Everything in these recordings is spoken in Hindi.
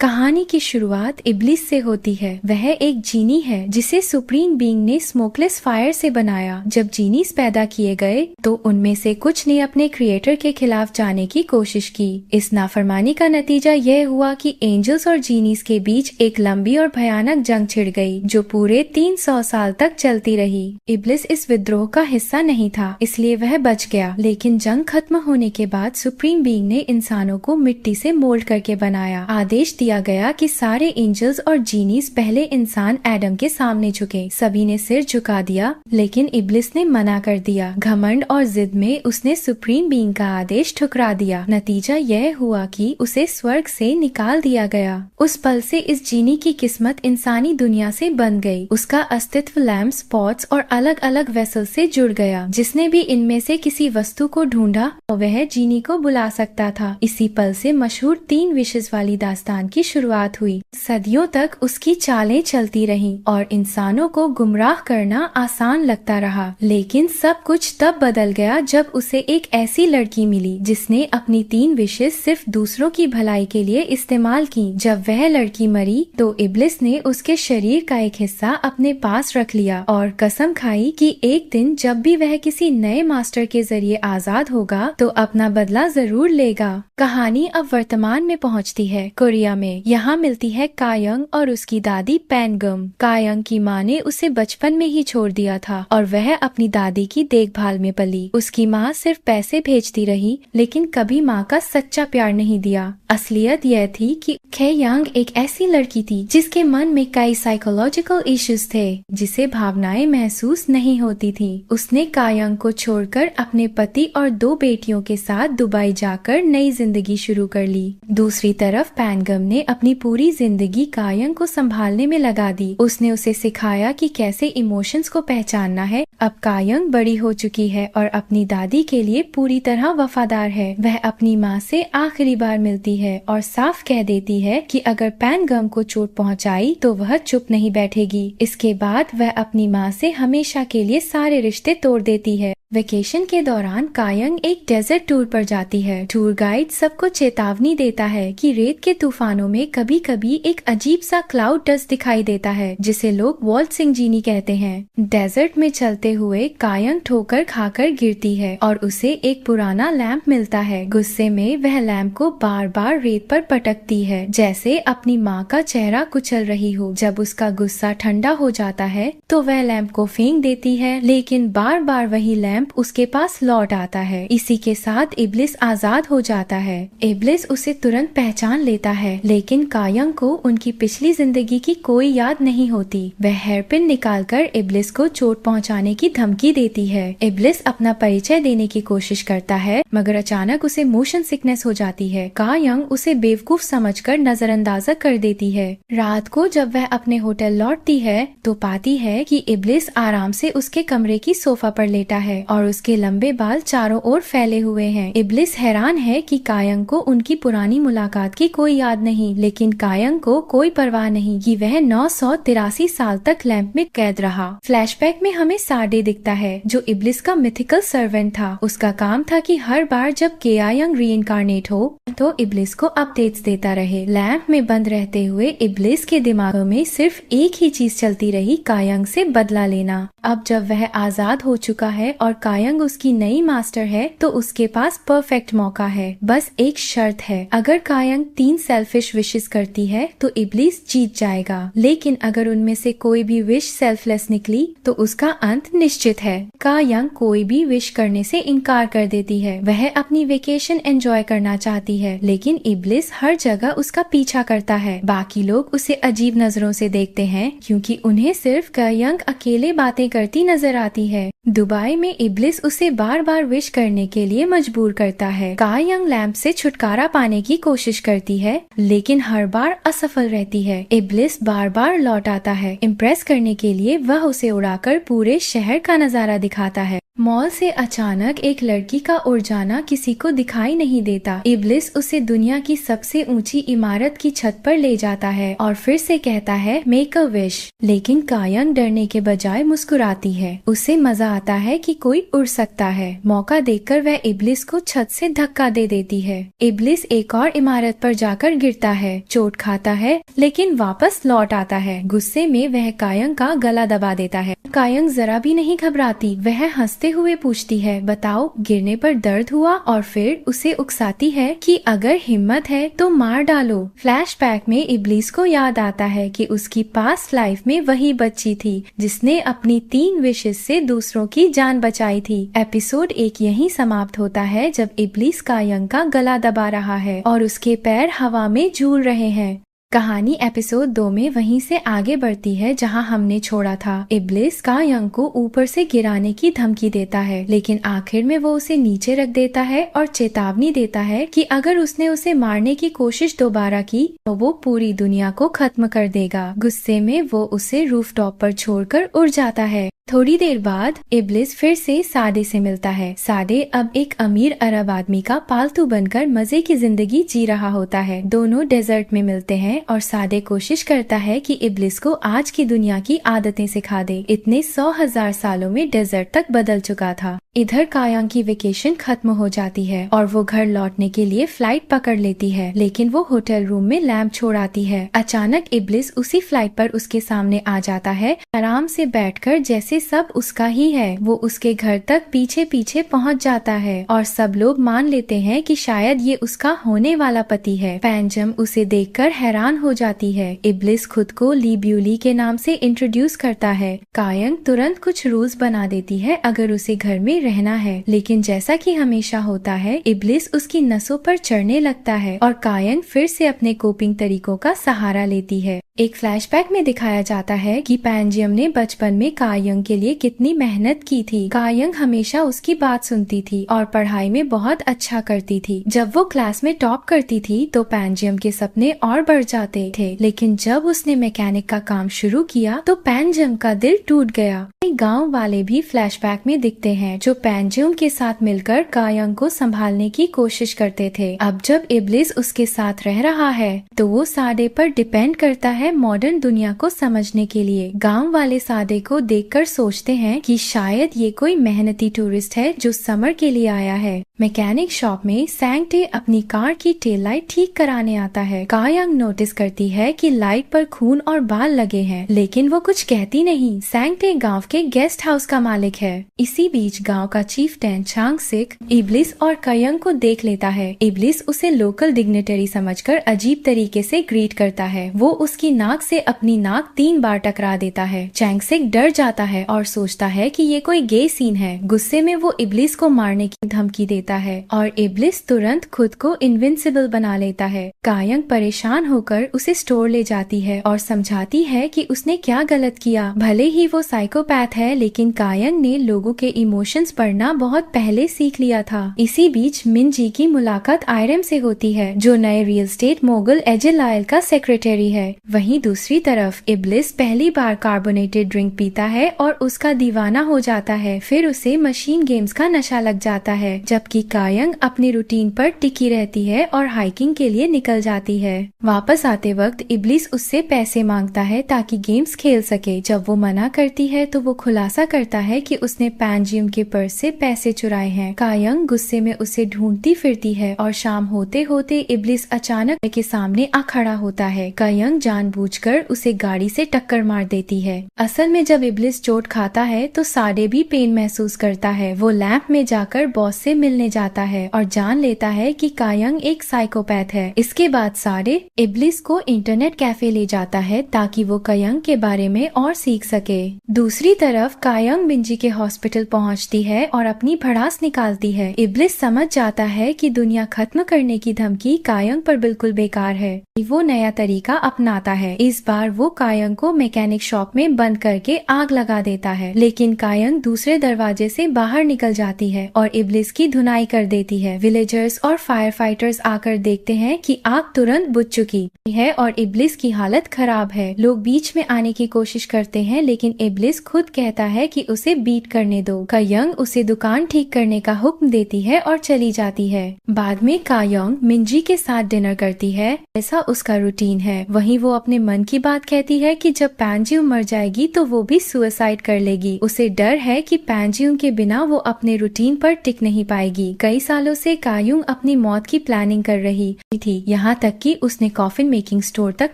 कहानी की शुरुआत इब्लिस से होती है। वह एक जीनी है जिसे सुप्रीम बीइंग ने स्मोकलेस फायर से बनाया। जब जीनीस पैदा किए गए तो उनमें से कुछ ने अपने क्रिएटर के खिलाफ जाने की कोशिश की। इस नाफरमानी का नतीजा यह हुआ कि एंजल्स और जीनीस के बीच एक लंबी और भयानक जंग छिड़ गई जो पूरे 300 साल तक चलती रही। इब्लिस इस विद्रोह का हिस्सा नहीं था, इसलिए वह बच गया। लेकिन जंग खत्म होने के बाद सुप्रीम बीइंग ने इंसानों को मिट्टी से मोल्ड करके बनाया। आदेश दिया गया कि सारे एंजल्स और जीनीस पहले इंसान एडम के सामने झुके। सभी ने सिर झुका दिया, लेकिन इब्लिस ने मना कर दिया। घमंड और जिद में उसने सुप्रीम बीइंग का आदेश ठुकरा दिया। नतीजा यह हुआ कि उसे स्वर्ग से निकाल दिया गया। उस पल से इस जीनी की किस्मत इंसानी दुनिया से बन गई। उसका अस्तित्व लैम्प्स, पॉट्स और अलग अलग वेसल से जुड़ गया। जिसने भी इनमें से किसी वस्तु को ढूंढा वह जीनी को बुला सकता था। इसी पल से मशहूर 3 विशेष वाली दास्तान की शुरुआत हुई। सदियों तक उसकी चालें चलती रहीं और इंसानों को गुमराह करना आसान लगता रहा। लेकिन सब कुछ तब बदल गया जब उसे एक ऐसी लड़की मिली जिसने अपनी 3 विशेष सिर्फ दूसरों की भलाई के लिए इस्तेमाल की। जब वह लड़की मरी तो इब्लिस ने उसके शरीर का एक हिस्सा अपने पास रख लिया और कसम खाई कि एक दिन जब भी वह किसी नए मास्टर के जरिए आजाद होगा तो अपना बदला जरूर लेगा। कहानी अब वर्तमान में पहुंचती है, कोरिया में। यहाँ मिलती है कायंग और उसकी दादी पैनगम। कायंग की माँ ने उसे बचपन में ही छोड़ दिया था और वह अपनी दादी की देखभाल में पली। उसकी माँ सिर्फ पैसे भेजती रही, लेकिन कभी माँ का सच्चा प्यार नहीं दिया। असलियत यह थी कि खैयांग एक ऐसी लड़की थी जिसके मन में कई साइकोलॉजिकल इश्यूज थे, जिसे भावनाएं महसूस नहीं होती थी। उसने कायंग को छोड़कर अपने पति और 2 बेटियों के साथ दुबई जाकर नई जिंदगी शुरू कर ली। दूसरी तरफ पैनगम ने अपनी पूरी जिंदगी कायंग को संभालने में लगा दी। उसने उसे सिखाया कि कैसे इमोशंस को पहचानना है। अब कायंग बड़ी हो चुकी है और अपनी दादी के लिए पूरी तरह वफादार है। वह अपनी माँ से आखिरी बार मिलती है और साफ कह देती है कि अगर पैनगम को चोट पहुँचाई तो वह चुप नहीं बैठेगी। इसके बाद वह अपनी माँ से हमेशा के लिए सारे रिश्ते तोड़ देती है। वेकेशन के दौरान कायंग एक डेजर्ट टूर पर जाती है। टूर गाइड सबको चेतावनी देता है कि रेत के तूफानों में कभी कभी एक अजीब सा क्लाउड डस्ट दिखाई देता है जिसे लोग वॉल्सिंग जीनी कहते हैं। डेजर्ट में चलते हुए कायंग ठोकर खाकर गिरती है और उसे एक पुराना लैंप मिलता है। गुस्से में वह लैंप को बार बार रेत पर पटकती है जैसे अपनी माँ का चेहरा कुचल रही हो। जब उसका गुस्सा ठंडा हो जाता है तो वह लैंप को फेंक देती है, लेकिन बार बार वही लैंप उसके पास लौट आता है। इसी के साथ इब्लिस आजाद हो जाता है। इब्लिस उसे तुरंत पहचान लेता है, लेकिन कायंग को उनकी पिछली जिंदगी की कोई याद नहीं होती। वह हेयरपिन निकालकर इब्लिस को चोट पहुंचाने की धमकी देती है। इब्लिस अपना परिचय देने की कोशिश करता है, मगर अचानक उसे मोशन सिकनेस हो जाती है। कायंग उसे बेवकूफ समझकर नजरअंदाजा कर देती है। रात को जब वह अपने होटल लौटती है तो पाती है कि इब्लिस आराम से उसके कमरे की सोफा पर लेटा है और उसके लंबे बाल चारों ओर फैले हुए हैं। इब्लिस हैरान है कि कायंग को उनकी पुरानी मुलाकात की कोई याद नहीं, लेकिन कायंग को कोई परवाह नहीं कि वह 983 साल तक लैंप में कैद रहा। फ्लैशबैक में हमें साडे दिखता है जो इब्लिस का मिथिकल सर्वेंट था। उसका काम था कि हर बार जब कायंग रीइंकार्नेट हो तो इब्लिस को अपडेट्स देता रहे। लैंप में बंद रहते हुए इब्लिस के दिमाग में सिर्फ एक ही चीज चलती रही, कायंग से बदला लेना। अब जब वह आजाद हो चुका है और कायंग उसकी नई मास्टर है तो उसके पास परफेक्ट मौका है। बस एक शर्त है, अगर कायंग 3 सेल्फिश विशेस करती है तो इब्लिस जीत जाएगा, लेकिन अगर उनमें से कोई भी विश सेल्फलेस निकली तो उसका अंत निश्चित है। कायंग कोई भी विश करने से इनकार कर देती है। वह अपनी वेकेशन एंजॉय करना चाहती है, लेकिन इब्लिस हर जगह उसका पीछा करता है। बाकी लोग उसे अजीब नजरों से देखते हैं क्योंकि उन्हें सिर्फ कायंग अकेले बातें करती नजर आती है। दुबई में इब्लिस उसे बार बार विश करने के लिए मजबूर करता है। कायंग लैंप से छुटकारा पाने की कोशिश करती है, लेकिन हर बार असफल रहती है। इब्लिस बार बार लौट आता है। इम्प्रेस करने के लिए वह उसे उड़ाकर पूरे शहर का नजारा दिखाता है। मॉल से अचानक एक लड़की का उड़ जाना किसी को दिखाई नहीं देता। इब्लिस उसे दुनिया की सबसे ऊंची इमारत की छत पर ले जाता है और फिर से कहता है मेक अ विश। लेकिन कायंग डरने के बजाय मुस्कुराती है। उसे मजा आता है कि कोई उड़ सकता है। मौका देखकर वह इब्लिस को छत से धक्का दे देती है। इब्लिस एक और इमारत पर जाकर गिरता है, चोट खाता है लेकिन वापस लौट आता है। गुस्से में वह कायंग का गला दबा देता है। कायंग जरा भी नहीं घबराती। वह हंसते हुए पूछती है बताओ गिरने पर दर्द हुआ, और फिर उसे उकसाती है कि अगर हिम्मत है तो मार डालो। फ्लैशबैक में इब्लिस को याद आता है कि उसकी पास्ट लाइफ में वही बच्ची थी जिसने अपनी 3 विशेस से दूसरों की जान बचाई थी। एपिसोड 1 यहीं समाप्त होता है जब इब्लिस कायंग का गला दबा रहा है और उसके पैर हवा में झूल रहे हैं। कहानी एपिसोड 2 में वहीं से आगे बढ़ती है जहां हमने छोड़ा था। इब्लिस कायंग को ऊपर से गिराने की धमकी देता है, लेकिन आखिर में वो उसे नीचे रख देता है और चेतावनी देता है कि अगर उसने उसे मारने की कोशिश दोबारा की तो वो पूरी दुनिया को खत्म कर देगा। गुस्से में वो उसे रूफटॉप पर छोड़कर उड़ जाता है। थोड़ी देर बाद इब्लिस फिर से सादे से मिलता है। सादे अब एक अमीर अरब आदमी का पालतू बनकर मजे की जिंदगी जी रहा होता है। दोनों डेजर्ट में मिलते हैं और सादे कोशिश करता है कि इब्लिस को आज की दुनिया की आदतें सिखा दे। इतने 100,000 सालों में डेजर्ट तक बदल चुका था। इधर कायंग की वेकेशन खत्म हो जाती है और वो घर लौटने के लिए फ्लाइट पकड़ लेती है, लेकिन वो होटल रूम में लैंप छोड़ आती है। अचानक इब्लिस उसी फ्लाइट पर उसके सामने आ जाता है, आराम से बैठकर जैसे सब उसका ही है। वो उसके घर तक पीछे पीछे पहुंच जाता है और सब लोग मान लेते हैं कि शायद ये उसका होने वाला पति है। पैंजम उसे देखकर हैरान हो जाती है। इब्लिस खुद को ली ब्यूली के नाम से इंट्रोड्यूस करता है। कायंग तुरंत कुछ रूल्स बना देती है अगर उसे घर में रहना है, लेकिन जैसा कि हमेशा होता है इब्लिस उसकी नसों पर चढ़ने लगता है और कायंग फिर से अपने कोपिंग तरीकों का सहारा लेती है। एक फ्लैशबैक में दिखाया जाता है कि पैंजियम ने बचपन में कायंग के लिए कितनी मेहनत की थी। कायंग हमेशा उसकी बात सुनती थी और पढ़ाई में बहुत अच्छा करती थी। जब वो क्लास में टॉप करती थी तो पैंजियम के सपने और बढ़ जाते थे, लेकिन जब उसने मैकेनिक का काम शुरू किया तो पैंजियम का दिल टूट गया। गांव वाले भी फ्लैशबैक में दिखते हैं जो पैंजियम के साथ मिलकर कायंग को संभालने की कोशिश करते थे। अब जब इब्लिस उसके साथ रह रहा है तो वो सादे पर डिपेंड करता है मॉडर्न दुनिया को समझने के लिए। गांव वाले सादे को देखकर सोचते हैं कि शायद ये कोई मेहनती टूरिस्ट है जो समर के लिए आया है। मैकेनिक शॉप में सैंगटे अपनी कार की टेल लाइट ठीक कराने आता है। कायंग नोटिस करती है कि लाइट पर खून और बाल लगे हैं, लेकिन वो कुछ कहती नहीं। सैंगटे गांव के गेस्ट हाउस का मालिक है। इसी बीच गांव का चीफ्टेन चांगसिक इब्लिस और कायंग को देख लेता है। इब्लिस उसे लोकल डिग्निटरी समझकर अजीब तरीके से ग्रीट करता है। वो उसकी नाक से अपनी नाक 3 बार टकरा देता है। चांगसिक डर जाता है और सोचता है कि ये कोई गे सीन है। गुस्से में वो इब्लिस को मारने की धमकी देता है और इब्लिस तुरंत खुद को इनविंसिबल बना लेता है। कायंग परेशान होकर उसे स्टोर ले जाती है और समझाती है कि उसने क्या गलत किया। भले ही वो साइकोपैथ है, लेकिन कायंग ने लोगों के इमोशंस पढ़ना बहुत पहले सीख लिया था। इसी बीच मिनजी की मुलाकात आयरम से होती है, जो नए रियल स्टेट मोगल एजिलाइल का सेक्रेटरी है। वहीं दूसरी तरफ इब्लिस पहली बार कार्बोनेटेड ड्रिंक पीता है और उसका दीवाना हो जाता है। फिर उसे मशीन गेम्स का नशा लग जाता है, जबकि कायंग अपनी रूटीन पर टिकी रहती है और हाइकिंग के लिए निकल जाती है। वापस आते वक्त इब्लिस उससे पैसे मांगता है ताकि गेम्स खेल सके। जब वो मना करती है तो वो खुलासा करता है कि उसने पैंजियम के पर्स से पैसे चुराए हैं। कायंग गुस्से में उसे ढूंढती फिरती है और शाम होते होते इब्लिस अचानक के सामने आ खड़ा होता है। कायंग जानबूझकर उसे गाड़ी से टक्कर मार देती है। असल में जब इब्लिस चोट खाता है तो साडे भी पेन महसूस करता है। वो लैंप में जाकर बॉस से मिलने जाता है और जान लेता है कि कायंग एक साइकोपैथ है। इसके बाद साडे इब्लिस को इंटरनेट कैफे ले जाता है ताकि वो कायंग के बारे में और सीख सके। दूसरी तरफ कायंग मिंजी के हॉस्पिटल पहुंचती है और अपनी भड़ास निकालती है। इब्लिस समझ जाता है कि दुनिया खत्म करने की धमकी कायंग पर बिल्कुल बेकार है। वो नया तरीका अपनाता है। इस बार वो कायंग को मैकेनिक शॉप में बंद करके आग लगा देता है, लेकिन कायंग दूसरे दरवाजे से बाहर निकल जाती है और इब्लिस की धुनाई कर देती है। विलेजर्स और फायर फाइटर्स आकर देखते हैं कि आग तुरंत बुझ चुकी है और इब्लिस की हालत खराब है। लोग बीच में आने की कोशिश करते हैं, लेकिन इब्लिस खुद कहता है कि उसे बीट करने दो। कायंग उसे दुकान ठीक करने का हुक्म देती है और चली जाती है। बाद में कायंग मिंजी के साथ डिनर करती है, ऐसा उसका रूटीन है। वहीं वो अपने मन की बात कहती है कि जब पैंजियम मर जाएगी तो वो भी सुसाइड कर लेगी। उसे डर है कि पैंजियम के बिना वो अपने रूटीन पर टिक नहीं पाएगी। कई सालों से कायुंग अपनी मौत की प्लानिंग कर रही थी, यहाँ तक कि उसने कॉफिन मेकिंग स्टोर तक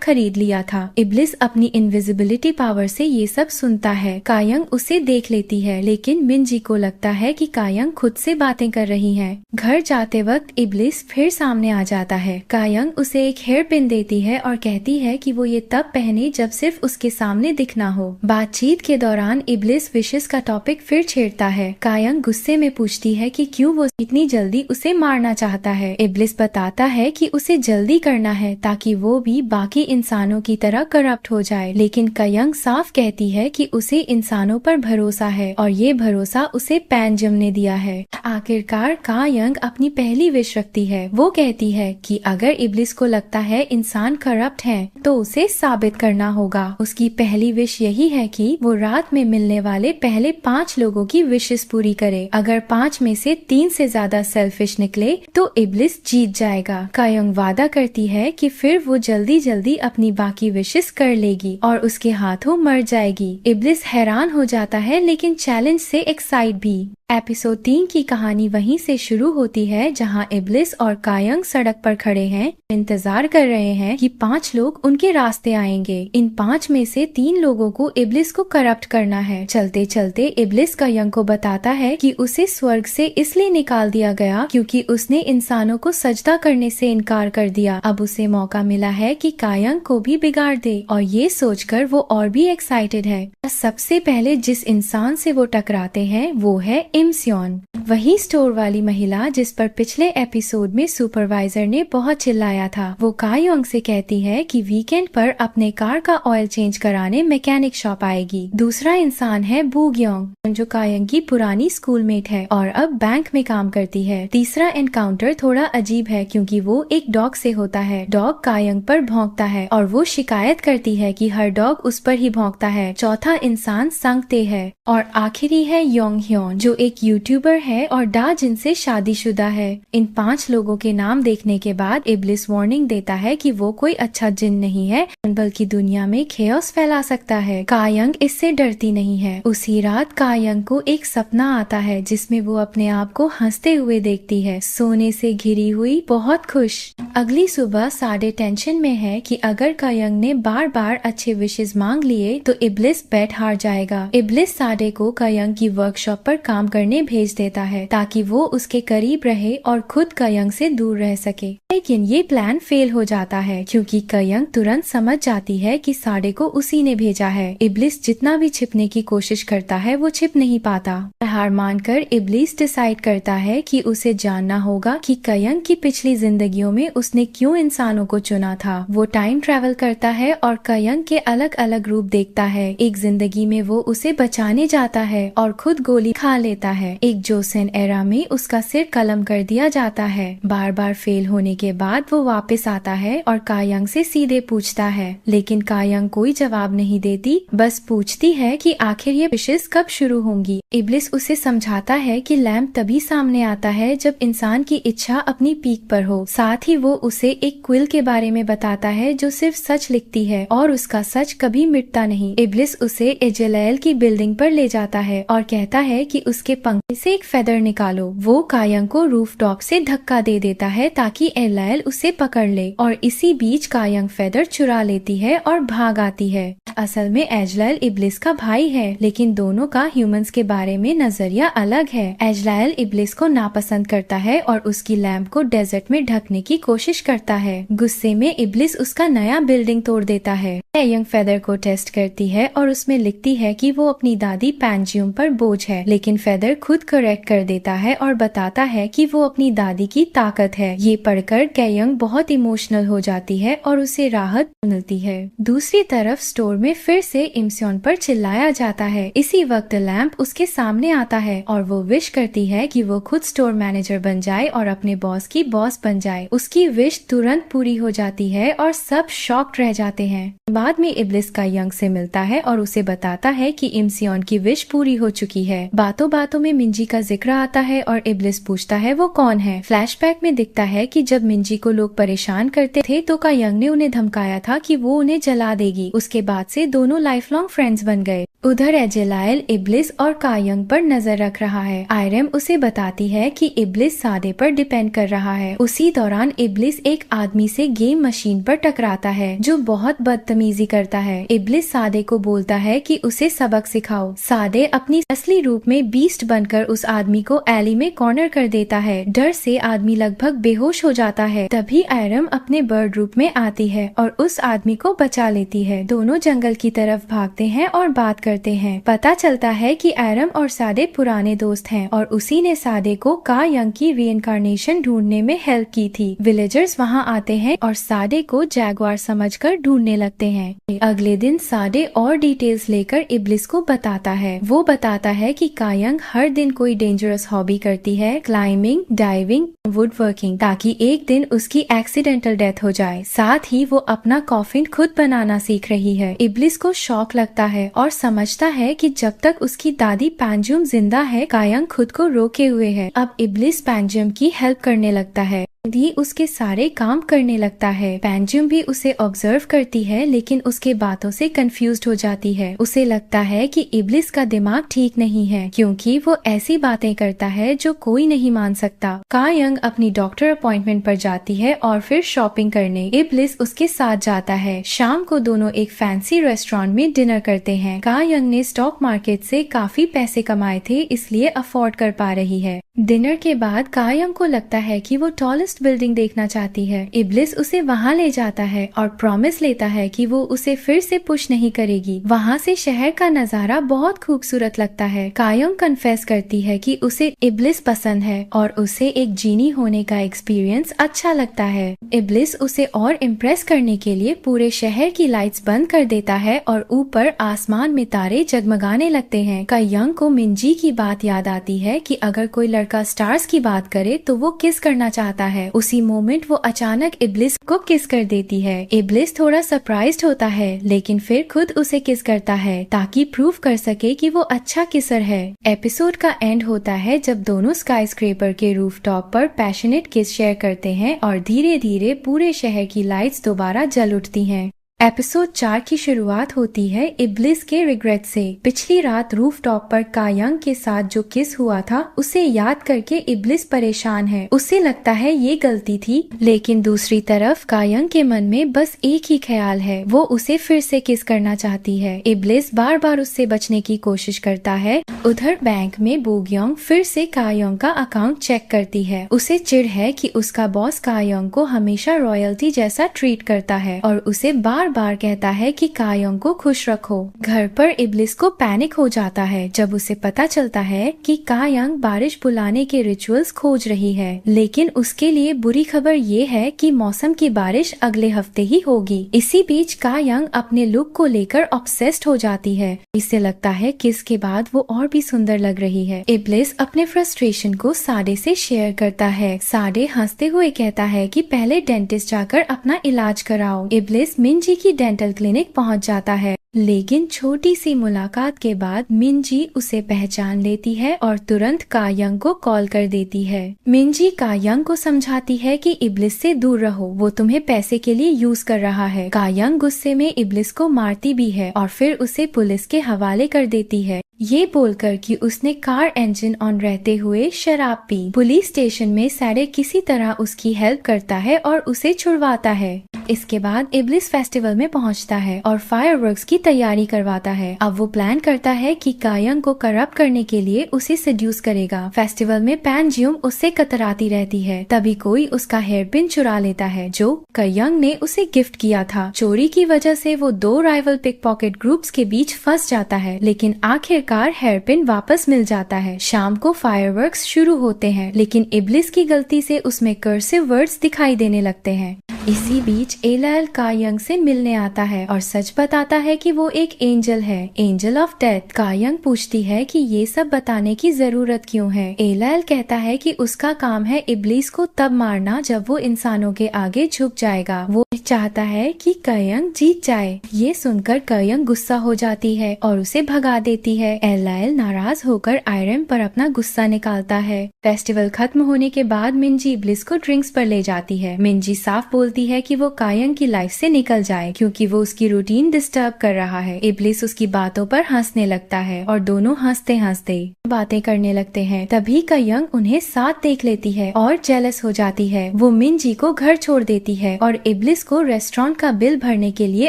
खरीद लिया था। इब्लिस अपनी इनविजिबिलिटी पावर से ये सब सुनता है। कायंग उसे देख लेती है, लेकिन मिंजी को लगता है कि कायंग खुद से बातें कर रही है। घर जाते वक्त इब्लिस फिर सामने आ जाता है। कायंग उसे एक हेयर पिन देती है और कहती है कि वो ये तब पहने जब सिर्फ उसके सामने दिखना हो। बातचीत के दौरान इब्लिस विशेस का टॉपिक फिर छेड़ता है। कायंग गुस्से में पूछती है कि क्यों वो इतनी जल्दी उसे मारना चाहता है। इब्लिस बताता है कि उसे जल्दी करना है ताकि वो भी बाकी इंसानों की तरह करप्ट हो जाए, लेकिन कायंग साफ कहती है कि उसे इंसानों पर भरोसा है और ये भरोसा उसे पैंजियम ने दिया है। आखिरकार कायंग अपनी पहली विश रखती है। वो कहती है कि अगर इब्लिस को लगता है इंसान करप्ट हैं, तो उसे साबित करना होगा। उसकी पहली विश यही है कि वो रात में मिलने वाले पहले 5 लोगों की विशेस पूरी करे। अगर 5 में से 3 से ज्यादा सेल्फिश निकले तो इब्लिस जीत जाएगा। कायंग वादा करती है कि फिर वो जल्दी जल्दी अपनी बाकी विशेस कर लेगी और उसके हाथों मर जाएगी। इब्लिस हैरान हो जाता है, लेकिन चैलेंज से एक्साइट भी। एपिसोड 3 की कहानी वहीं से शुरू होती है जहां इब्लिस और कायंग सड़क पर खड़े हैं, इंतजार कर रहे हैं कि 5 लोग उनके रास्ते आएंगे। इन 5 में से 3 लोगों को इब्लिस को करप्ट करना है। चलते चलते इब्लिस कायंग को बताता है कि उसे स्वर्ग से इसलिए निकाल दिया गया क्योंकि उसने इंसानों को सजदा करने से इनकार कर दिया। अब उसे मौका मिला है कि कायंग को भी बिगाड़ दे और ये सोचकर वो और भी एक्साइटेड है। सबसे पहले जिस इंसान से वो टकराते हैं वो है इमस्योन, वही स्टोर वाली महिला जिस पर पिछले एपिसोड में सुपरवाइजर ने बहुत चिल्लाया था। वो कायंग से कहती है कि वीकेंड पर अपने कार का ऑयल चेंज कराने मैकेनिक शॉप आएगी। दूसरा इंसान है बूग्योंग, जो कायंग की पुरानी स्कूलमेट है और अब बैंक में काम करती है। तीसरा एनकाउंटर थोड़ा अजीब है क्योंकि वो एक डॉग से होता है। डॉग कायंग पर भौंकता है और वो शिकायत करती है कि हर डॉग उस पर ही भौंकता है। चौथा इंसान संगते है और आखिरी है योंग ह्योन, जो एक यूट्यूबर है और डा जिनसे शादीशुदा है। इन 5 लोगों के नाम देखने के बाद इब्लिस वार्निंग देता है कि वो कोई अच्छा जिन नहीं है, बल्कि दुनिया में खेओस फैला सकता है। कायंग इससे डरती नहीं है। उसी रात कायंग को एक सपना आता है जिसमें वो अपने आप को हंसते हुए देखती है, सोने से घिरी हुई, बहुत खुश। अगली सुबह साडे टेंशन में है कि अगर कायंग ने बार बार अच्छे विशेस मांग लिए तो इब्लिस बेट हार जाएगा। इब्लिस साडे को कायंग की वर्कशॉप पर काम करने भेज देता है ताकि वो उसके करीब रहे और खुद कायंग से दूर रह सके। लेकिन ये प्लान फेल हो जाता है क्योंकि कायंग तुरंत समझ जाती है कि साडे को उसी ने भेजा है। इब्लिस जितना भी छिपने की कोशिश करता है वो छिप नहीं पाता। हार मानकर इब्लिस डिसाइड करता है कि उसे जानना होगा कि कायंग की पिछली जिंदगियों में उसने क्यों इंसानों को चुना था। वो टाइम ट्रैवल करता है और कायंग के अलग अलग रूप देखता है। एक जिंदगी में वो उसे बचाने जाता है और खुद गोली खा लेता है। एक जोसेन एरा में उसका सिर कलम कर दिया जाता है। बार बार फेल होने के बाद वो वापस आता है और कायंग से सीधे पूछता है, लेकिन कायंग कोई जवाब नहीं देती, बस पूछती है कि आखिर ये विशेस कब शुरू होंगी। इब्लिस उसे समझाता है कि लैम्प तभी सामने आता है जब इंसान की इच्छा अपनी पीक पर हो। साथ ही वो उसे एक क्विल के बारे में बताता है जो सिर्फ सच लिखती है और उसका सच कभी मिटता नहीं। इब्लिस उसे एजेलाएल की बिल्डिंग पर ले जाता है और कहता है कि उसके पंख से एक फेदर निकालो। वो कायंग को रूफ टॉप से धक्का दे देता है ताकि एलाएल उसे पकड़ ले और इसी बीच कायंग फेदर चुरा लेती है और भाग आती है। असल में एजलाएल इब्लिस का भाई है, लेकिन दोनों का ह्यूमंस के बारे में नजरिया अलग है। एजलाएल इब्लिस को नापसंद करता है और उसकी लैम्प को डेजर्ट में ढकने की कोशिश करता है। गुस्से में इब्लिस उसका नया बिल्डिंग तोड़ देता है। कायंग फेदर को टेस्ट करती है और उसमें लिखती है कि वो अपनी दादी पैंजियम पर बोझ है, लेकिन फेदर खुद करेक्ट कर देता है और बताता है कि वो अपनी दादी की ताकत है। ये पढ़कर कायंग बहुत इमोशनल हो जाती है और उसे राहत मिलती है। दूसरी तरफ स्टोर में फिर से इमस्योन पर चिल्लाया जाता है। इसी वक्त लैम्प उसके सामने आता है और वो विश करती है कि वो खुद स्टोर मैनेजर बन जाए और अपने बॉस की बॉस बन जाए। उसकी विश तुरंत पूरी हो जाती है और सब शॉक्ड रह जाते हैं। बाद में इब्लिस कायंग से मिलता है और उसे बताता है कि इमसियोन की विश पूरी हो चुकी है। बातों बातों में मिंजी का जिक्र आता है और इब्लिस पूछता है वो कौन है। फ्लैशबैक में दिखता है कि जब मिंजी को लोग परेशान करते थे तो कायंग ने उन्हें धमकाया था कि वो उन्हें जला देगी। उसके बाद से दोनों लाइफ लॉन्ग फ्रेंड्स बन गए। उधर एजेलाइल इब्लिस और कायंग पर नजर रख रहा है। आयरम उसे बताती है कि इब्लिस सादे पर डिपेंड कर रहा है। उसी दौरान इब्लिस एक आदमी से गेम मशीन पर टकराता है जो बहुत बदतमीजी करता है। इब्लिस सादे को बोलता है कि उसे सबक सिखाओ। सादे अपनी असली रूप में बीस्ट बनकर उस आदमी को एली में कॉर्नर कर देता है। डर से आदमी लगभग बेहोश हो जाता है। तभी आयरम अपने बर्ड रूप में आती है और उस आदमी को बचा लेती है। दोनों जंगल की तरफ भागते हैं और बात करते हैं। पता चलता है कि आयरम और सादे पुराने दोस्त हैं और उसी ने सादे को कायंग की रीइंकार्नेशन ढूंढने में हेल्प की थी। विलेजर्स वहां आते हैं और सादे को जैगुआर समझकर ढूंढने लगते हैं। अगले दिन सादे और डिटेल्स लेकर इब्लिस को बताता है। वो बताता है कि कायंग हर दिन कोई डेंजरस हॉबी करती है, क्लाइंबिंग, डाइविंग, वुड वर्किंग, ताकि एक दिन उसकी एक्सीडेंटल डेथ हो जाए। साथ ही वो अपना कॉफिन खुद बनाना सीख रही है। इब्लिस को शौक लगता है और समझता है कि जब तक उसकी दादी पैंजुम जिंदा है कायंग खुद को रोके हुए है। अब इब्लिस पैंजुम की हेल्प करने लगता है, भी उसके सारे काम करने लगता है। पैंजुम भी उसे ऑब्जर्व करती है लेकिन उसके बातों से कंफ्यूज्ड हो जाती है। उसे लगता है कि इब्लिस का दिमाग ठीक नहीं है क्योंकि वो ऐसी बातें करता है जो कोई नहीं मान सकता। कायंग अपनी डॉक्टर अपॉइंटमेंट पर जाती है और फिर शॉपिंग करने इब्लिस उसके साथ जाता है। शाम को दोनों एक फैंसी रेस्टोरेंट में डिनर करते हैं। कायंग ने स्टॉक मार्केट से काफी पैसे कमाए थे इसलिए अफोर्ड कर पा रही है। डिनर के बाद कायंग को लगता है कि वो टॉलेस्ट बिल्डिंग देखना चाहती है। इब्लिस उसे वहां ले जाता है और प्रॉमिस लेता है कि वो उसे फिर से पुश नहीं करेगी। वहां से शहर का नजारा बहुत खूबसूरत लगता है। कायंग कन्फेस करती है कि उसे इब्लिस पसंद है और उसे एक जीनी होने का एक्सपीरियंस अच्छा लगता है। इब्लिस उसे और इम्प्रेस करने के लिए पूरे शहर की लाइट्स बंद कर देता है और ऊपर आसमान में तारे जगमगाने लगते हैं। कायंग को मिंजी की बात याद आती है कि अगर कोई लड़का स्टार्स की बात करे तो वो किस करना चाहता है। उसी मोमेंट वो अचानक इब्लिस को किस कर देती है। इब्लिस थोड़ा सरप्राइज्ड होता है लेकिन फिर खुद उसे किस करता है ताकि प्रूव कर सके कि वो अच्छा किसर है। एपिसोड का एंड होता है जब दोनों स्काई स्क्रेपर के रूफटॉप पर पैशनेट किस शेयर करते हैं और धीरे धीरे पूरे शहर की लाइट्स दोबारा जल उठती हैं। एपिसोड 4 की शुरुआत होती है इब्लिस के रिग्रेट से। पिछली रात रूफटॉप पर कायंग के साथ जो किस हुआ था उसे याद करके इब्लिस परेशान है। उसे लगता है ये गलती थी लेकिन दूसरी तरफ कायंग के मन में बस एक ही ख्याल है, वो उसे फिर से किस करना चाहती है। इब्लिस बार बार उससे बचने की कोशिश करता है। उधर बैंक में बोग्योंग फिर से कायंग का अकाउंट चेक करती है। उसे चिढ़ है कि उसका बॉस कायंग को हमेशा रॉयल्टी जैसा ट्रीट करता है और उसे बार बार कहता है कि कायंग को खुश रखो। घर पर इब्लिस को पैनिक हो जाता है जब उसे पता चलता है कि कायंग बारिश बुलाने के रिचुअल्स खोज रही है, लेकिन उसके लिए बुरी खबर ये है कि मौसम की बारिश अगले हफ्ते ही होगी। इसी बीच कायंग अपने लुक को लेकर ऑब्सेस्ड हो जाती है। इससे लगता है कि इसके बाद वो और भी सुंदर लग रही है। इब्लिस अपने फ्रस्ट्रेशन को साडे से शेयर करता है। साडे हंसते हुए कहता है कि पहले डेंटिस्ट जाकर अपना इलाज कराओ। इब्लिस मिंजी की डेंटल क्लिनिक पहुंच जाता है लेकिन छोटी सी मुलाकात के बाद मिंजी उसे पहचान लेती है और तुरंत कायंग को कॉल कर देती है। मिंजी कायंग को समझाती है कि इब्लिस से दूर रहो, वो तुम्हें पैसे के लिए यूज कर रहा है। कायंग गुस्से में इब्लिस को मारती भी है और फिर उसे पुलिस के हवाले कर देती है, ये बोलकर कि उसने कार इंजन ऑन रहते हुए शराब पी। पुलिस स्टेशन में साडे किसी तरह उसकी हेल्प करता है और उसे छुड़वाता है। इसके बाद इब्लिस फेस्टिवल में पहुंचता है और फायरवर्क्स की तैयारी करवाता है। अब वो प्लान करता है कि कायंग को करप्ट करने के लिए उसे सेड्यूस करेगा। फेस्टिवल में पैंजियम उससे कतराती रहती है, तभी कोई उसका हेयर पिन चुरा लेता है जो कायंग ने उसे गिफ्ट किया था। चोरी की वजह से वो 2 राइवल पिक पॉकेट ग्रुप्स के बीच फंस जाता है लेकिन आखिर आखिरकार हेयरपिन वापस मिल जाता है। शाम को फायरवर्क्स शुरू होते हैं, लेकिन इब्लिस की गलती से उसमें कर्सिव वर्ड्स दिखाई देने लगते हैं। इसी बीच एलायल कायंग से मिलने आता है और सच बताता है कि वो एक एंजल है, एंजल ऑफ डेथ। कायंग पूछती है कि ये सब बताने की जरूरत क्यों है। एलायल कहता है कि उसका काम है इब्लिस को तब मारना जब वो इंसानों के आगे झुक जाएगा। वो चाहता है कि कायंग जीत जाए। ये सुनकर कायंग गुस्सा हो जाती है और उसे भगा देती है। एलायल नाराज होकर आयरन पर अपना गुस्सा निकालता है। फेस्टिवल खत्म होने के बाद मिंजी इब्लिस को ड्रिंक्स पर ले जाती है। मिंजी साफ बोलती है कि वो कायंग की लाइफ से निकल जाए क्योंकि वो उसकी रूटीन डिस्टर्ब कर रहा है। इब्लिस उसकी बातों पर हंसने लगता है और दोनों हंसते हंसते बातें करने लगते हैं। तभी कायंग उन्हें साथ देख लेती है और जेलस हो जाती है। वो मिंजी को घर छोड़ देती है और इब्लिस को रेस्टोरेंट का बिल भरने के लिए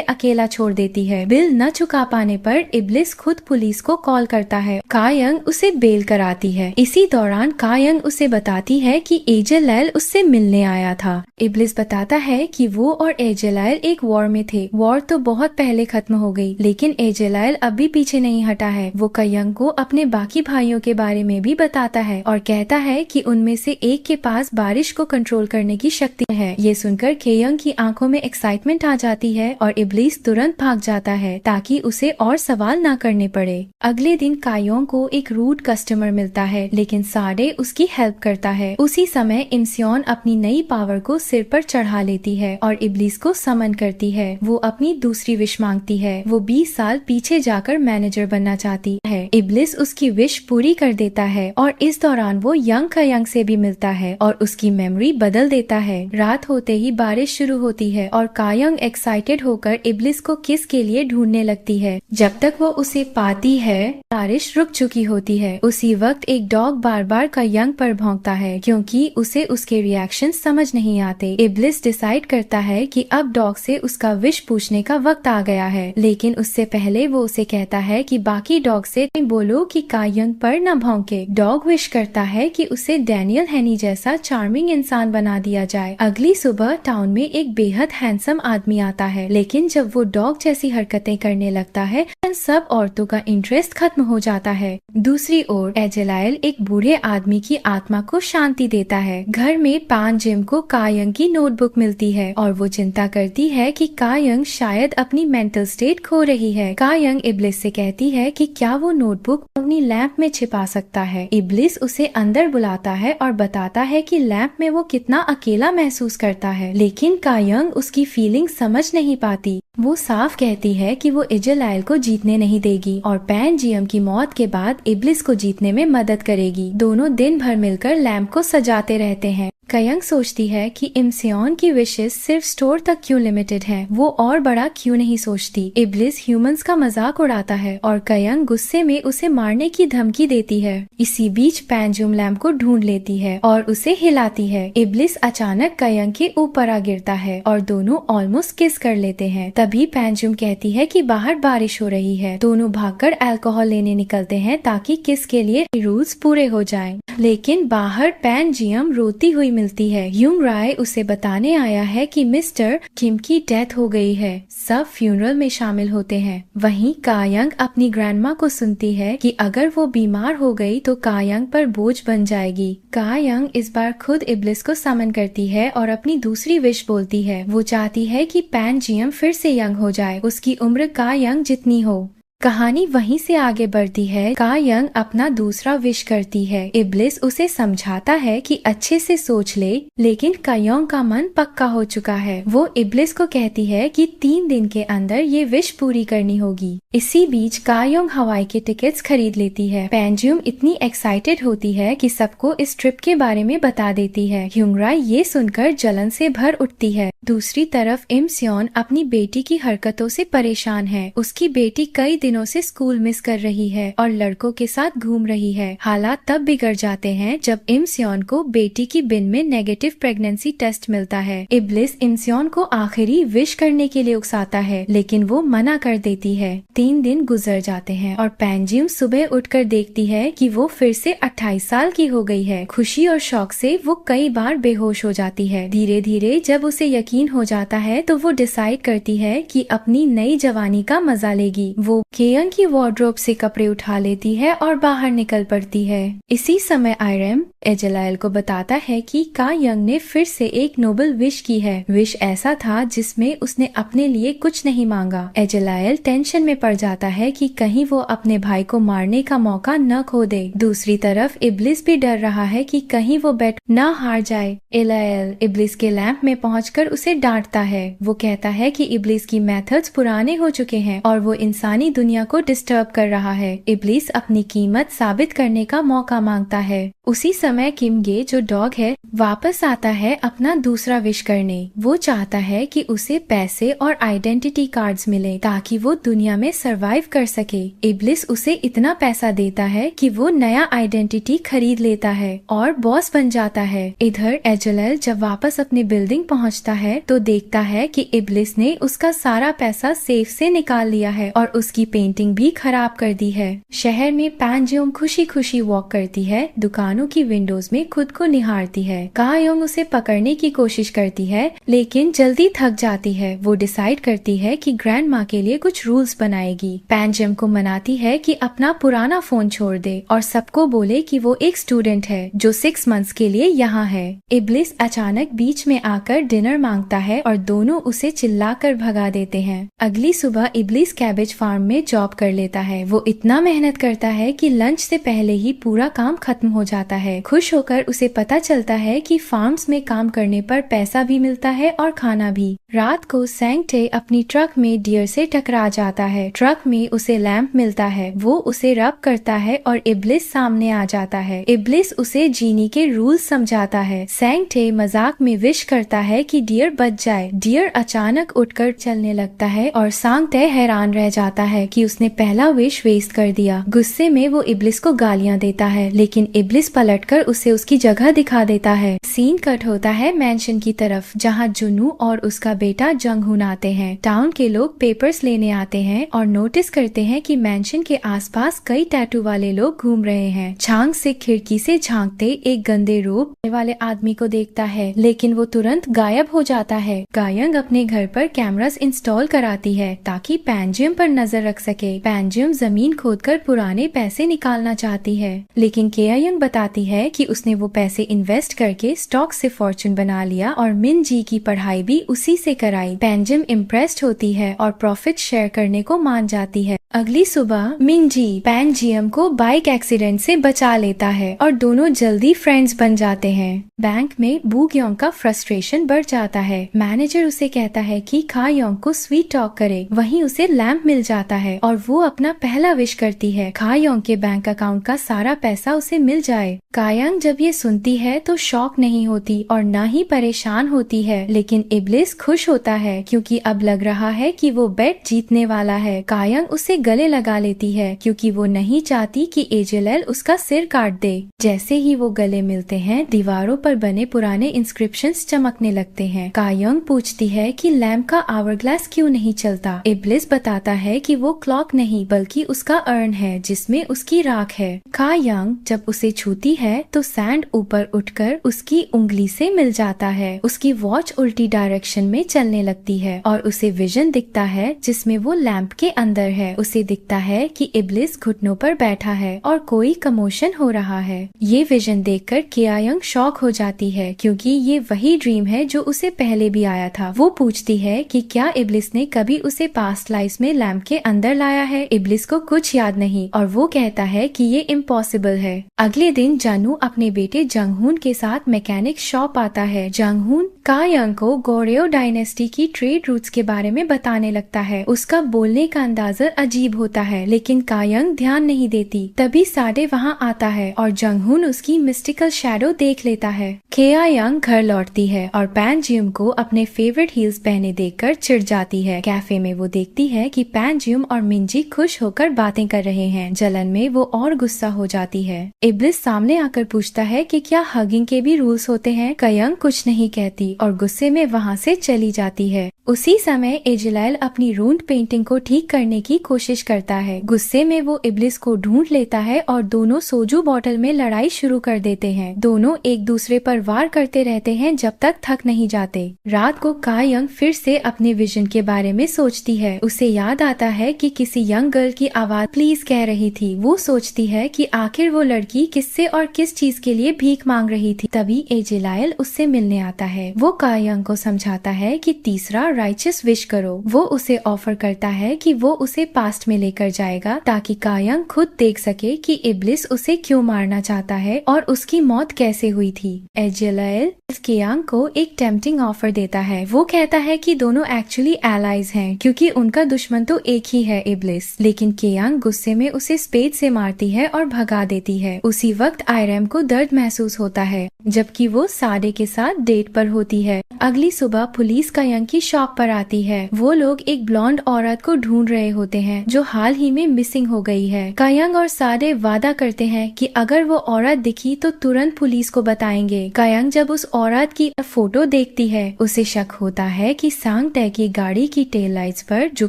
अकेला छोड़ देती है। बिल न चुका पाने पर इब्लिस खुद पुलिस को कॉल करता है। कायंग उसे बेल कराती है। इसी दौरान कायंग उसे बताती है कि एजेलायल उससे मिलने आया था। इब्लिस बताता है कि वो और एजेलायल एक वॉर में थे। वॉर तो बहुत पहले खत्म हो गई, लेकिन एजेलायल अब भी पीछे नहीं हटा है। वो कायंग को अपने बाकी भाइयों के बारे में भी बताता है और कहता है कि उनमें से एक के पास बारिश को कंट्रोल करने की शक्ति है। ये सुनकर कायंग की आंखों में एक्साइटमेंट आ जाती है और इब्लिस तुरंत भाग जाता है ताकि उसे और सवाल ना करने पड़े। अगले दिन कायंग को एक रूड कस्टमर मिलता है, लेकिन साडे उसकी हेल्प करता है। उसी समय इम्सियोन अपनी नई पावर को सिर पर चढ़ा लेती है और इब्लिस को समन करती है। वो अपनी दूसरी विश मांगती है। वो 20 साल पीछे जाकर मैनेजर बनना चाहती है। इब्लिस उसकी विश पूरी कर देता है और इस दौरान वो यंग कायंग से भी मिलता है और उसकी मेमोरी बदल देता है। रात होते ही बारिश शुरू होती है और कायंग एक्साइटेड होकर इब्लिस को किस के लिए ढूंढने लगती है। जब तक वो उसे पाती है बारिश रुक चुकी होती है। उसी वक्त एक डॉग बार बार कायंग पर भौंकता है क्योंकि उसे उसके रिएक्शन समझ नहीं आते। इब्लिस डिसाइड करता है कि अब डॉग से उसका विश पूछने का वक्त आ गया है, लेकिन उससे पहले वो उसे कहता है कि बाकी डॉग से बोलो कि कायंग पर न भौंके। डॉग विश करता है कि उसे डैनियल हेनी जैसा चार्मिंग इंसान बना दिया जाए। अगली सुबह टाउन में एक बेहद हैंडसम आदमी आता है, लेकिन जब वो डॉग जैसी हरकतें करने लगता है सब औरतों का इंटरेस्ट खत्म हो जाता है। दूसरी ओर एजेलायल एक बूढ़े आदमी की आत्मा को शांति देता है। घर में पान जिम को कायंग की नोटबुक मिलती है और वो चिंता करती है कि कायंग शायद अपनी मेंटल स्टेट खो रही है। कायंग इब्लिस से कहती है कि क्या वो नोटबुक अपनी लैंप में छिपा सकता है। इब्लिस उसे अंदर बुलाता है और बताता है कि लैंप में वो कितना अकेला महसूस करता है, लेकिन कायंग उसकी फीलिंग समझ नहीं पाती। वो साफ कहती है कि वो एजेलायल को जीतने नहीं देगी और पैनजियम की मौत के बाद इब्लिस को जीतने में मदद करेगी। दोनों दिन भर मिलकर लैंप को सजाते रहते हैं। कायंग सोचती है कि इम्सियोन की विशेस सिर्फ स्टोर तक क्यों लिमिटेड हैं, वो और बड़ा क्यों नहीं सोचती। इब्लिस ह्यूमंस का मजाक उड़ाता है और कायंग गुस्से में उसे मारने की धमकी देती है। इसी बीच पैनजियम लैंप को ढूंढ लेती है और उसे हिलाती है। इब्लिस अचानक कायंग के ऊपर आ गिरता है और दोनों ऑलमोस्ट किस कर लेते हैं। तभी पैनजियम कहती है कि बाहर बारिश हो रही है। दोनों भागकर अल्कोहल लेने निकलते हैं ताकि किस के लिए रूल्स पूरे हो जाएं। लेकिन बाहर पैनजियम रोती हुई मिलती है। ह्यूंग राय उसे बताने आया है कि मिस्टर किम की डेथ हो गई है। सब फ्यूनरल में शामिल होते हैं। वहीं कायंग अपनी ग्रैंडमा को सुनती है कि अगर वो बीमार हो गई तो कायंग पर बोझ बन जाएगी। कायंग इस बार खुद इब्लिस को समन करती है और अपनी दूसरी विश बोलती है। वो चाहती है कि पैनजियम फिर से यंग हो जाए, उसकी उम्र कायंग जितनी हो। कहानी वहीं से आगे बढ़ती है। कायंग अपना दूसरा विश करती है। इब्लिस उसे समझाता है कि अच्छे से सोच ले, लेकिन कायंग का मन पक्का हो चुका है। वो इब्लिस को कहती है कि 3 दिन के अंदर ये विश पूरी करनी होगी। इसी बीच कायंग हवाई के टिकट्स खरीद लेती है। पैनजियम इतनी एक्साइटेड होती है कि सबको इस ट्रिप के बारे में बता देती है। ह्यूंग राय ये सुनकर जलन से भर उठती है। दूसरी तरफ इम्सियोन अपनी बेटी की हरकतों से परेशान है। उसकी बेटी कई दिनों से स्कूल मिस कर रही है और लड़कों के साथ घूम रही है। हालात तब बिगड़ जाते हैं जब इम्सियोन को बेटी की बिन में नेगेटिव प्रेगनेंसी टेस्ट मिलता है। इब्लिस इम्सियोन को आखिरी विश करने के लिए उकसाता है, लेकिन वो मना कर देती है। 3 दिन गुजर जाते हैं और पैनजियम सुबह उठकर देखती है कि वो फिर से 28 साल की हो गई है। खुशी और शौक से वो कई बार बेहोश हो जाती है। धीरे धीरे जब उसे यकीन हो जाता है तो वो डिसाइड करती है कि अपनी नई जवानी का मजा लेगी। वो केयंग की वार्डरोब से कपड़े उठा लेती है और बाहर निकल पड़ती है। इसी समय आयरम एजलाइल को बताता है कि का यंग ने फिर से एक नोबल विश की है। विश ऐसा था जिसमें उसने अपने लिए कुछ नहीं मांगा। एजलाइल टेंशन में पड़ जाता है कि कहीं वो अपने भाई को मारने का मौका न खो दे। दूसरी तरफ इब्लिस भी डर रहा है कि कहीं वो बेट न हार जाए। एलाइल इब्लिस के लैंप में पहुंचकर उसे डांटता है। वो कहता है कि इब्लिस की मेथड्स पुराने हो चुके हैं और वो इंसानी दुनिया को डिस्टर्ब कर रहा है। इब्लिस अपनी कीमत साबित करने का मौका मांगता है। उसी समय किम गे जो डॉग है वापस आता है अपना दूसरा विश करने। वो चाहता है कि उसे पैसे और आइडेंटिटी कार्ड्स मिले ताकि वो दुनिया में सरवाइव कर सके। इब्लिस उसे इतना पैसा देता है कि वो नया आइडेंटिटी खरीद लेता है और बॉस बन जाता है। इधर एजलाइल जब वापस अपनी बिल्डिंग पहुंचता है तो देखता है कि इब्लिस ने उसका सारा पैसा सेफ से निकाल लिया है और उसकी पेंटिंग भी खराब कर दी है। शहर में पैंजियोंग खुशी खुशी वॉक करती है, दुकानों की विंडोज में खुद को निहारती है। कायोंग उसे पकड़ने की कोशिश करती है लेकिन जल्दी थक जाती है। वो डिसाइड करती है कि ग्रैंड माँ के लिए कुछ रूल्स बनाएगी। पैंजियोंग को मनाती है कि अपना पुराना फोन छोड़ दे और सबको बोले कि वो एक स्टूडेंट है जो 6 मंथ्स के लिए यहाँ है। इब्लिस अचानक बीच में आकर डिनर मांगता है और दोनों उसे चिल्लाकर भगा देते हैं। अगली सुबह इब्लिस कैबेज फार्म में जॉब कर लेता है। वो इतना मेहनत करता है कि लंच से पहले ही पूरा काम खत्म हो जाता है। खुश होकर उसे पता चलता है कि फार्म्स में काम करने पर पैसा भी मिलता है और खाना भी। रात को सैंगटे अपनी ट्रक में डियर से टकरा जाता है। ट्रक में उसे लैंप मिलता है। वो उसे रब करता है और इब्लिस सामने आ जाता है। इब्लिस उसे जीनी के रूल्स समझाता है। सैंगटे मजाक में विश करता है कि डियर बच जाए। डियर अचानक उठकर चलने लगता है और सांगटे हैरान रह जाता है कि उसने पहला विश वेस्ट कर दिया। गुस्से में वो इब्लिस को गालियां देता है लेकिन इब्लिस पलटकर उसे उसकी जगह दिखा देता है। सीन कट होता है मैंशन की तरफ जहाँ जुनू और उसका बेटा जंगहुन आते हैं। टाउन के लोग पेपर्स लेने आते हैं और नोटिस करते हैं कि मैंशन के आसपास कई टैटू वाले लोग घूम रहे हैं। छांग से खिड़की से झांकते एक गंदे रूप वाले आदमी को देखता है लेकिन वो तुरंत गायब हो जाता है। कायंग अपने घर पर कैमरास इंस्टॉल कराती है ताकि पैंजियम पर नजर रख सके। पैंजियम जमीन खोदकर पुराने पैसे निकालना चाहती है लेकिन केयंग बताती है कि उसने वो पैसे इन्वेस्ट करके स्टॉक से फॉर्चून बना लिया और मिन जी की पढ़ाई भी उसी से कराई। पैंजियम इम्प्रेस्ड होती है और प्रॉफिट शेयर करने को मान जाती है। अगली सुबह मिंजी पैंजियम को बाइक एक्सीडेंट से बचा लेता है और दोनों जल्दी फ्रेंड्स बन जाते हैं। बैंक में बू योंग का फ्रस्ट्रेशन बढ़ जाता है। मैनेजर उसे कहता है कि खा योंग को स्वीट टॉक करे। वहीं उसे लैंप मिल जाता है और वो अपना पहला विश करती है खा योंग के बैंक अकाउंट का सारा पैसा उसे मिल जाए। कायंग जब ये सुनती है तो शॉक नहीं होती और न ही परेशान होती है लेकिन इब्लिस खुश होता है क्योंकि अब लग रहा है कि वो बेट जीतने वाला है। कायंग उसे गले लगा लेती है क्योंकि वो नहीं चाहती कि एजलाइल उसका सिर काट दे। जैसे ही वो गले मिलते हैं दीवारों पर बने पुराने इंस्क्रिप्शंस चमकने लगते हैं। कायंग पूछती है कि लैंप का आवर-ग्लास क्यों नहीं चलता। इब्लिस बताता है कि वो क्लॉक नहीं बल्कि उसका अर्न है जिसमें उसकी राख है। कायंग जब उसे छूती है तो सैंड ऊपर उठकर उसकी उंगली से मिल जाता है। उसकी वॉच उल्टी डायरेक्शन में चलने लगती है और उसे विजन दिखता है जिसमें वो लैंप के अंदर है। उसे दिखता है कि इब्लिस घुटनों पर बैठा है और कोई कमोशन हो रहा है। ये विजन देखकर केयंग शॉक हो जाती है क्योंकि ये वही ड्रीम है जो उसे पहले भी आया था। वो पूछती है कि क्या इब्लिस ने कभी उसे पास्ट लाइफ में लैंप के अंदर लाया है। इब्लिस को कुछ याद नहीं और वो कहता है कि ये इम्पॉसिबल है। अगले दिन जानू अपने बेटे जंगहुन के साथ मैकेनिक शॉप आता है। जंगहुन कायंग को गोर्यो डायनेस्टी की ट्रेड रूट्स के बारे में बताने लगता है। उसका बोलने का अंदाजा अजीब होता है लेकिन कायंग ध्यान नहीं देती। तभी साडे वहाँ आता है और जंगहुन उसकी मिस्टिकल शैडो देख लेता है। केयंग घर लौटती है और पैंजियम को अपने फेवरेट हील्स पहने देखकर चिढ़ जाती है। कैफे में वो देखती है कि पैंजियम और मिंजी खुश होकर बातें कर रहे हैं। जलन में वो और गुस्सा हो जाती है। इब्लिस सामने आकर पूछता है कि क्या हगिंग के भी रूल्स होते हैं। कायंग कुछ नहीं कहती और गुस्से में वहाँ से चली जाती है। उसी समय एजलाइल अपनी रूंड पेंटिंग को ठीक करने की कोशिश कोशिश करता है। गुस्से में वो इब्लिस को ढूंढ लेता है और दोनों सोजू बॉटल में लड़ाई शुरू कर देते हैं। दोनों एक दूसरे पर वार करते रहते हैं जब तक थक नहीं जाते। रात को का यंग फिर से अपने विजन के बारे में सोचती है। उसे याद आता है कि किसी यंग गर्ल की आवाज प्लीज कह रही थी। वो सोचती है कि आखिर वो लड़की किससे और किस चीज के लिए भीख मांग रही थी। तभी एजेलाइल उससे मिलने आता है। वो का यंग को समझाता है कि तीसरा राइचस विश करो। वो उसे ऑफर करता है कि वो उसे पास्ट में लेकर जाएगा ताकि का यंग खुद देख सके कि इब्लिस उसे क्यों मारना चाहता है और उसकी मौत कैसे हुई थी। एजेलाइल केयांग को एक टेम्पटिंग ऑफर देता है। वो कहता है कि दोनों एक्चुअली एलाइज हैं क्योंकि उनका दुश्मन तो एक ही है, इब्लिस। लेकिन केयांग गुस्से में उसे स्पेड से मारती है और भगा देती है। उसी वक्त आयरम को दर्द महसूस होता है जबकि वो साडे के साथ डेट पर होती है। अगली सुबह पुलिस का यंग की शॉप पर आती है। वो लोग एक ब्लॉन्ड औरत को ढूंढ रहे होते हैं जो हाल ही में मिसिंग हो गई है। कायंग और साडे वादा करते हैं कि अगर वो औरत दिखी तो तुरंत पुलिस को बताएंगे। कायंग जब उस औरत की फोटो देखती है उसे शक होता है कि सांग तय की गाड़ी की टेल लाइट्स पर जो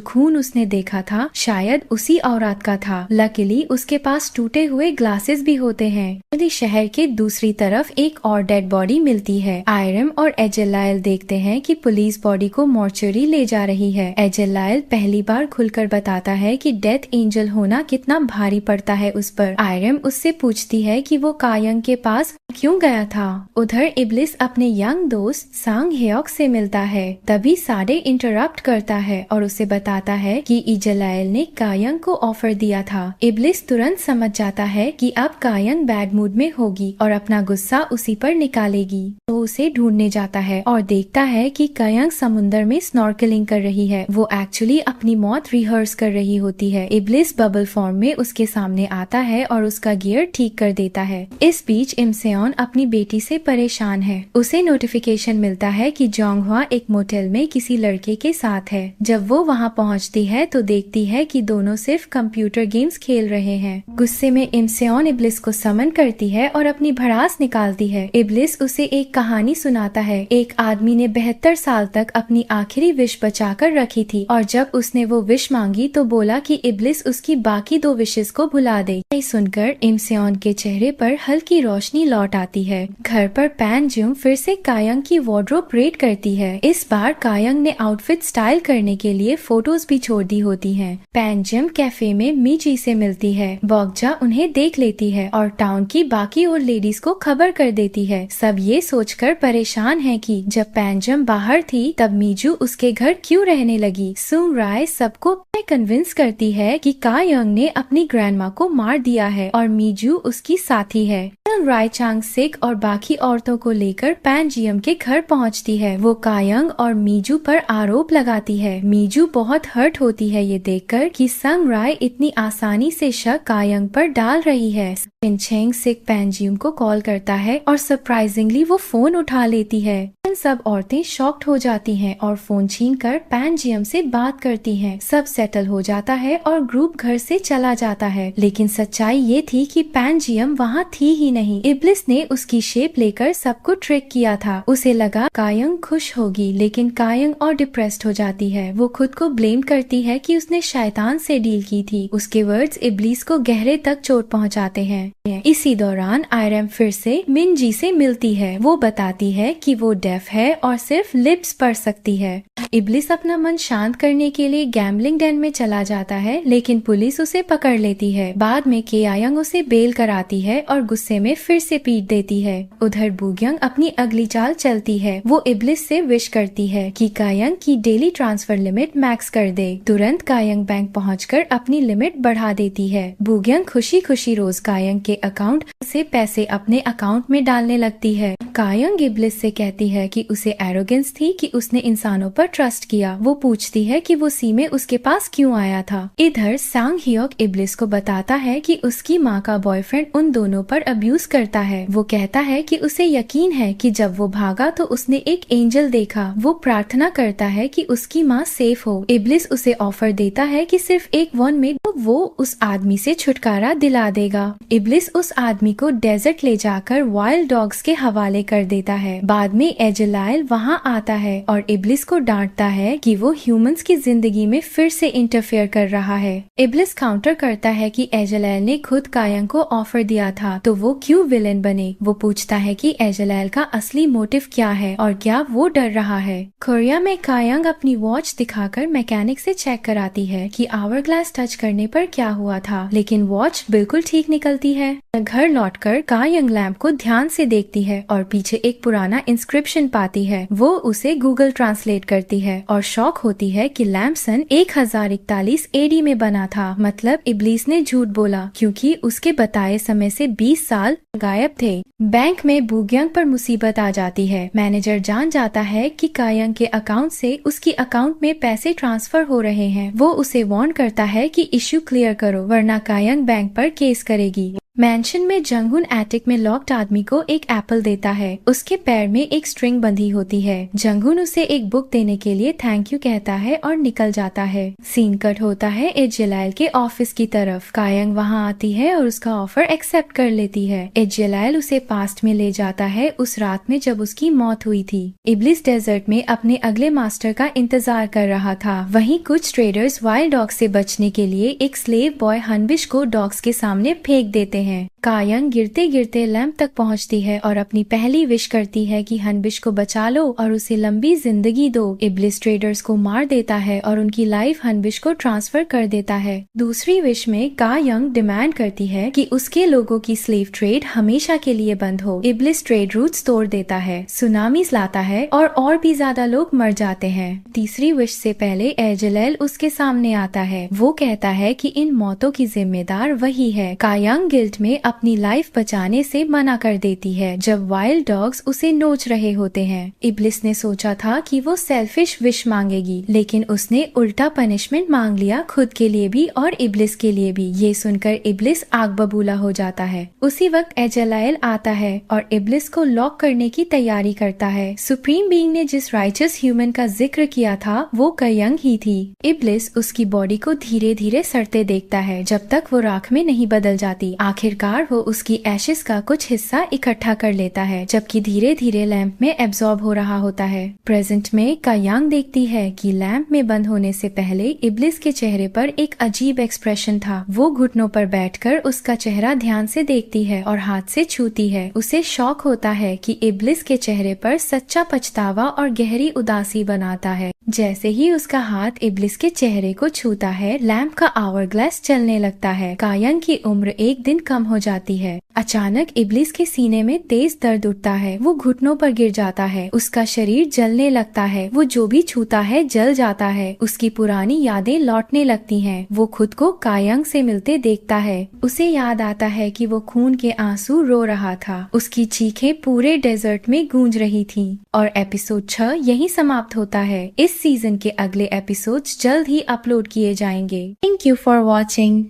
खून उसने देखा था शायद उसी औरत का था। लकीली उसके पास टूटे हुए ग्लासेस भी होते हैं। शहर के दूसरी तरफ एक और डेड बॉडी मिलती है। आयरम और एजेलाइल देखते हैं कि पुलिस बॉडी को मॉर्चरी ले जा रही है। एजेलाइल पहली बार खुलकर बताता है कि डेथ एंजल होना कितना भारी पड़ता है उस पर। आयरम उससे पूछती है कि वो कायंग के पास क्यों गया था। उधर इब्लिस अपने यंग दोस्त सांग हेयोक से मिलता है। तभी साडे इंटरप्ट करता है और उसे बताता है कि एजेलाइल ने कायंग को ऑफर दिया था। इब्लिस तुरंत समझ जाता है कि अब कायंग बैड मूड में होगी और अपना गुस्सा उसी पर निकालेगी। तो उसे ढूंढने जाता है और देखता है कि कायंग समुद्र में स्नॉर्कलिंग कर रही है। वो एक्चुअली अपनी मौत रिहर्स कर रही होती है। इब्लिस बबल फॉर्म में उसके सामने आता है और उसका गियर ठीक कर देता है। इस बीच इमसेओन अपनी बेटी से परेशान है। उसे नोटिफिकेशन मिलता है कि जोंगहुआ एक मोटेल में किसी लड़के के साथ है। जब वो वहाँ पहुँचती है तो देखती है कि दोनों सिर्फ कंप्यूटर गेम्स खेल रहे हैं। गुस्से में इमसेओन इब्लिस को समन करती है और अपनी भड़ास निकालती है। इब्लिस उसे एक कहानी सुनाता है। एक आदमी ने 72 साल तक अपनी आखिरी विश बचाकर रखी थी और जब उसने वो विश मांगी तो बोला कि इब्लिस उसकी बाकी 2 विशेस को भुला दे। सुनकर इमसेओन के चेहरे पर हल्की रोशनी लौट आती है। घर पर पैन जियोंग फिर से कायंग की वार्डरोब रेड करती है। इस बार कायंग ने आउटफिट स्टाइल करने के लिए फोटोज भी छोड़ दी होती हैं। पैन जिम कैफे में मीजी से मिलती है। बॉगजा उन्हें देख लेती है और टाउन की बाकी और लेडीज को खबर कर देती है। सब ये सोचकर परेशान है कि जब पैन जिम बाहर थी तब मीजू उसके घर क्यों रहने लगी। सुंग राय सबको कन्विंस करती है कि कायंग ने अपनी ग्रैंडमा को मार दिया है और मीजू उसकी साथी है। राय चांग सिक और बाकी औरतों को लेकर पैन जियम के घर पहुंचती है। वो कायंग और मीजू पर आरोप लगाती है। मीजू बहुत हर्ट होती है ये देखकर कि संग राय इतनी आसानी से शक कायंग पर डाल रही है। पिनचेंग सिक पैन जियम को कॉल करता है और सरप्राइजिंगली वो फोन उठा लेती है। सब औरतें शॉक्ड हो जाती हैं और फोन छीनकर पैन जियम से बात करती हैं। सब सेटल हो जाता है और ग्रुप घर से चला जाता है। लेकिन सच्चाई ये थी कि पैन जियम वहाँ थी ही नहीं। इब्लिस ने उसकी शेप लेकर सबको ट्रिक किया था। उसे लगा कायंग खुश होगी लेकिन कायंग और डिप्रेस्ड हो जाती है। वो खुद को ब्लेम करती है कि उसने शैतान से डील की थी। उसके वर्ड्स इब्लिस को गहरे तक चोट पहुँचाते हैं। इसी दौरान आयरम फिर से मिनजी से मिलती है। वो बताती है कि वो डेफ है और सिर्फ लिप्स पढ़ सकती है। इब्लिस अपना मन शांत करने के लिए गैम्बलिंग डेन में चला जाता है लेकिन पुलिस उसे पकड़ लेती है। बाद में केयांग उसे बेल कराती है और गुस्से में फिर से पीट देती है। उधर बुग्यंग अपनी अगली चाल चलती है। वो इब्लिस से विश करती है कि कायंग की डेली ट्रांसफर लिमिट मैक्स कर दे। तुरंत कायंग बैंक पहुंचकर अपनी लिमिट बढ़ा देती है। बुग्यंग खुशी खुशी रोज कायंग के अकाउंट से पैसे अपने अकाउंट में डालने लगती है। कायंग इब्लिस से कहती है कि उसे एरोगेंस थी कि उसने इंसानों पर ट्रस्ट किया। वो पूछती है कि वो सी में उसके पास क्यों आया था। इधर सांग हियोक इब्लिस को बताता है कि उसकी माँ का बॉयफ्रेंड उन दोनों पर अब्यूज करता है। वो कहता है कि उसे यकीन है कि जब वो भागा तो उसने एक एंजल देखा। वो प्रार्थना करता है कि उसकी माँ सेफ हो। इब्लिस उसे ऑफर देता है कि सिर्फ एक 1 मिनट वो वो उस आदमी से छुटकारा दिला देगा। इब्लिस उस आदमी को डेजर्ट ले जाकर वाइल्ड डॉग्स के हवाले कर देता है। बाद में एजलाइल वहाँ आता है और इब्लिस को डांटता है कि वो ह्यूमंस की जिंदगी में फिर से इंटरफेयर कर रहा है। इब्लिस काउंटर करता है कि एजलाइल ने खुद कायंग को ऑफर दिया था, तो वो क्यों विलेन बने। वो पूछता है कि एजलाइल का असली मोटिव क्या है और क्या वो डर रहा है। कोरिया में कायंग अपनी वॉच दिखाकर मैकेनिक से चेक कराती है कि आवर ग्लास टच करने पर क्या हुआ था, लेकिन वॉच बिल्कुल ठीक निकलती है। घर लौटकर कायंग लैम्प को ध्यान से देखती है और पीछे एक पुराना इंस्क्रिप्शन पाती है। वो उसे गूगल ट्रांसलेट करती है और शॉक होती है कि लैम्प सन 1041 एडी में बना था। मतलब इब्लिस ने झूठ बोला, क्योंकि उसके बताए समय से 20 साल गायब थे। बैंक में बूग्यांग पर मुसीबत आ जाती है। मैनेजर जान जाता है कि कायंग के अकाउंट से उसकी अकाउंट में पैसे ट्रांसफर हो रहे हैं। वो उसे वार्न करता है कि इश्यू क्लियर करो, वरना कायंग बैंक पर केस करेगी। मैंशन में जंगहुन एटिक में लॉक्ड आदमी को एक एप्पल देता है। उसके पैर में एक स्ट्रिंग बंधी होती है। जंगहुन उसे एक बुक देने के लिए थैंक यू कहता है और निकल जाता है। सीन कट होता है एजलाइल के ऑफिस की तरफ। कायंग वहां आती है और उसका ऑफर एक्सेप्ट कर लेती है। एजलाइल उसे पास्ट में ले जाता है, उस रात में जब उसकी मौत हुई थी। इब्लिस डेजर्ट में अपने अगले मास्टर का इंतजार कर रहा था। वहीं कुछ ट्रेडर्स वाइल्ड डॉग से बचने के लिए एक स्लेव बॉय हनबिश को डॉग्स के सामने फेंक देते हैं। कायंग गिरते गिरते लैम्प तक पहुंचती है और अपनी पहली विश करती है कि हनबिश को बचा लो और उसे लंबी जिंदगी दो। इब्लिस ट्रेडर्स को मार देता है और उनकी लाइफ हनबिश को ट्रांसफर कर देता है। दूसरी विश में कायंग डिमांड करती है कि उसके लोगों की स्लेव ट्रेड हमेशा के लिए बंद हो। इब्लिस ट्रेड रूट्स तोड़ देता है, सुनामीज लाता है और भी ज्यादा लोग मर जाते हैं। तीसरी विश से पहले एजलाइल उसके सामने आता है। वो कहता है कि इन मौतों की जिम्मेदार वही है। कायंग गिल्ट में अपनी लाइफ बचाने से मना कर देती है जब वाइल्ड डॉग्स उसे नोच रहे होते हैं। इब्लिस ने सोचा था कि वो सेल्फिश विश मांगेगी, लेकिन उसने उल्टा पनिशमेंट मांग लिया, खुद के लिए भी और इब्लिस के लिए भी। ये सुनकर इब्लिस आग बबूला हो जाता है। उसी वक्त एजलाइल आता है और इब्लिस को लॉक करने की तैयारी करता है। सुप्रीम बीइंग ने जिस राइचस ह्यूमन का जिक्र किया था वो कायंग ही थी। इब्लिस उसकी बॉडी को धीरे धीरे सड़ते देखता है जब तक वो राख में नहीं बदल जाती। आखिरकार वो उसकी एशेस का कुछ हिस्सा इकट्ठा कर लेता है, जबकि धीरे धीरे लैंप में एब्जॉर्ब हो रहा होता है। प्रेजेंट में कायंग देखती है कि लैंप में बंद होने से पहले इब्लिस के चेहरे पर एक अजीब एक्सप्रेशन था। वो घुटनों पर बैठकर उसका चेहरा ध्यान से देखती है और हाथ से छूती है। उसे शौक होता है कि इब्लिस के चेहरे पर सच्चा पछतावा और गहरी उदासी बनाता है। जैसे ही उसका हाथ इब्लिस के चेहरे को छूता है, लैंप का आवर ग्लास चलने लगता है। कायंग की उम्र एक दिन कम हो जाती है। अचानक इब्लिस के सीने में तेज दर्द उठता है। वो घुटनों पर गिर जाता है। उसका शरीर जलने लगता है। वो जो भी छूता है जल जाता है। उसकी पुरानी यादें लौटने लगती हैं। वो खुद को कायंग से मिलते देखता है। उसे याद आता है कि वो खून के आंसू रो रहा था। उसकी चीखें पूरे डेजर्ट में गूंज रही थीं। और एपिसोड 6 यहीं समाप्त होता है। इस सीजन के अगले एपिसोड्स जल्द ही अपलोड किए जाएंगे। Thank you for watching.